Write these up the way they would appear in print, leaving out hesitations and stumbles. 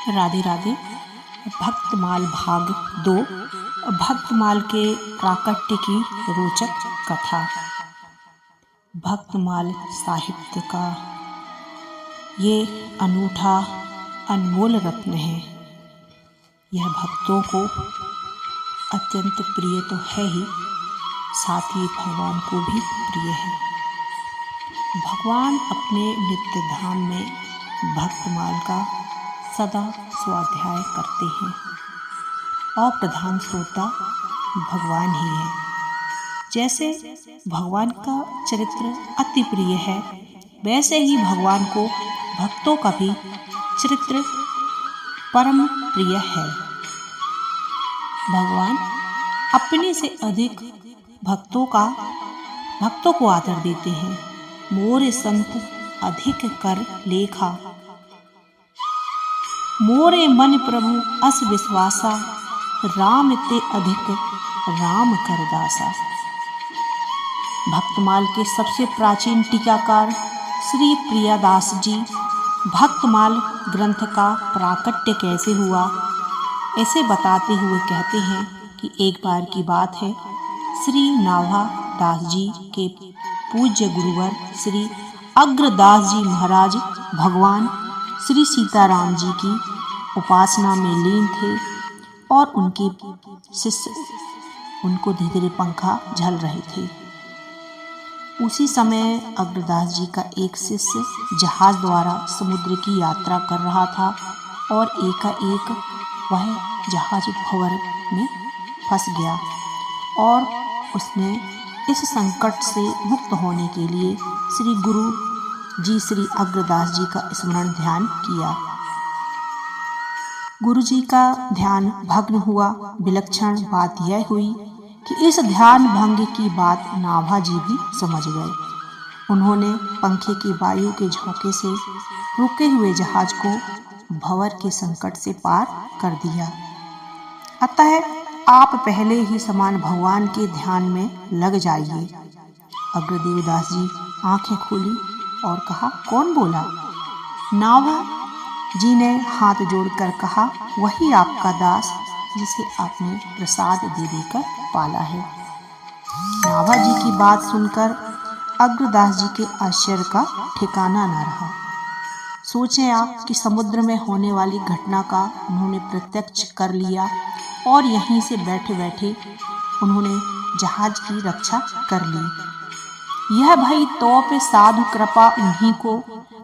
राधे राधे। भक्तमाल भाग 2। भक्तमाल के प्राकट्य की रोचक कथा। भक्तमाल साहित्य का ये अनूठा अनमोल रत्न है। यह भक्तों को अत्यंत प्रिय तो है ही, साथ ही भगवान को भी प्रिय है। भगवान अपने नित्य धाम में भक्तमाल का सदा स्वाध्याय करते हैं और प्रधान श्रोता भगवान ही है। जैसे भगवान का चरित्र अति प्रिय है, वैसे ही भगवान को भक्तों का भी चरित्र परम प्रिय है। भगवान अपने से अधिक भक्तों को आदर देते हैं। मोरे संत अधिक कर लेखा, मोरे मन प्रभु अस विश्वासा, राम ते अधिक राम कर दासा। भक्तमाल के सबसे प्राचीन टीकाकार श्री प्रियादास जी भक्तमाल ग्रंथ का प्राकट्य कैसे हुआ ऐसे बताते हुए कहते हैं कि एक बार की बात है, श्री नाभा दास जी के पूज्य गुरुवर श्री अग्रदास जी महाराज भगवान श्री सीताराम जी की उपासना में लीन थे और उनके शिष्य उनको धीरे धीरे पंखा झल रहे थे। उसी समय अग्रदास जी का एक शिष्य जहाज द्वारा समुद्र की यात्रा कर रहा था और एकाएक वह जहाज भंवर में फंस गया और उसने इस संकट से मुक्त होने के लिए श्री गुरु जी श्री अग्रदास जी का स्मरण ध्यान किया। गुरु जी का ध्यान भग्न हुआ। विलक्षण बात यह हुई कि इस ध्यान भंग की बात नाभा जी भी समझ गए। उन्होंने पंखे की वायु के झोंके से रुके हुए जहाज को भंवर के संकट से पार कर दिया। अतः आप पहले ही समान भगवान के ध्यान में लग जाइए। अग्रदेवदास जी आंखें खोली और कहा, कौन बोला? नाभा जी ने हाथ जोड़कर कहा, वही आपका दास जिसे आपने प्रसाद दे देकर पाला है। नाभा जी की बात सुनकर अग्रदास जी के आश्चर्य का ठिकाना न रहा। सोचें आप कि समुद्र में होने वाली घटना का उन्होंने प्रत्यक्ष कर लिया और यहीं से बैठे बैठे उन्होंने जहाज की रक्षा कर ली। यह भई तो पे साधु कृपा उन्हीं को,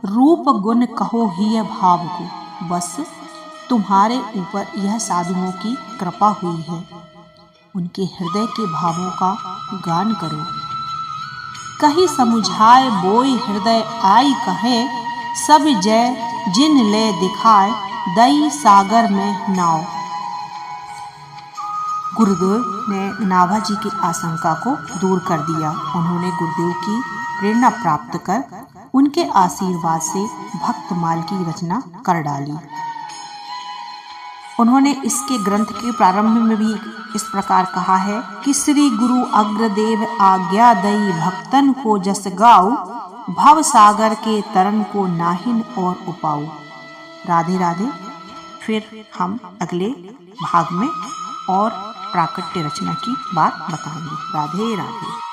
रूप गुण कहो ही भाव को, बस तुम्हारे ऊपर यह साधुओं की कृपा हुई है। उनके हृदय के भावों का गान करो। कहीं समुझाए बोई हृदय आई कहे, सब जय जिन ले दिखाए, दई सागर में नाव। गुरुदेव ने नाभा जी की आशंका को दूर कर दिया। उन्होंने गुरुदेव की प्रेरणा प्राप्त कर उनके आशीर्वाद से भक्तमाल की रचना कर डाली। उन्होंने इसके ग्रंथ के प्रारंभ में भी इस प्रकार कहा है कि श्री गुरु अग्रदेव आज्ञा दई भक्तन को जस गाओ, भव सागर के तरन को नाहिन और उपाओ। राधे राधे। फिर हम अगले भाग में और प्राकट्य रचना की बात बताएंगे। राधे राधे।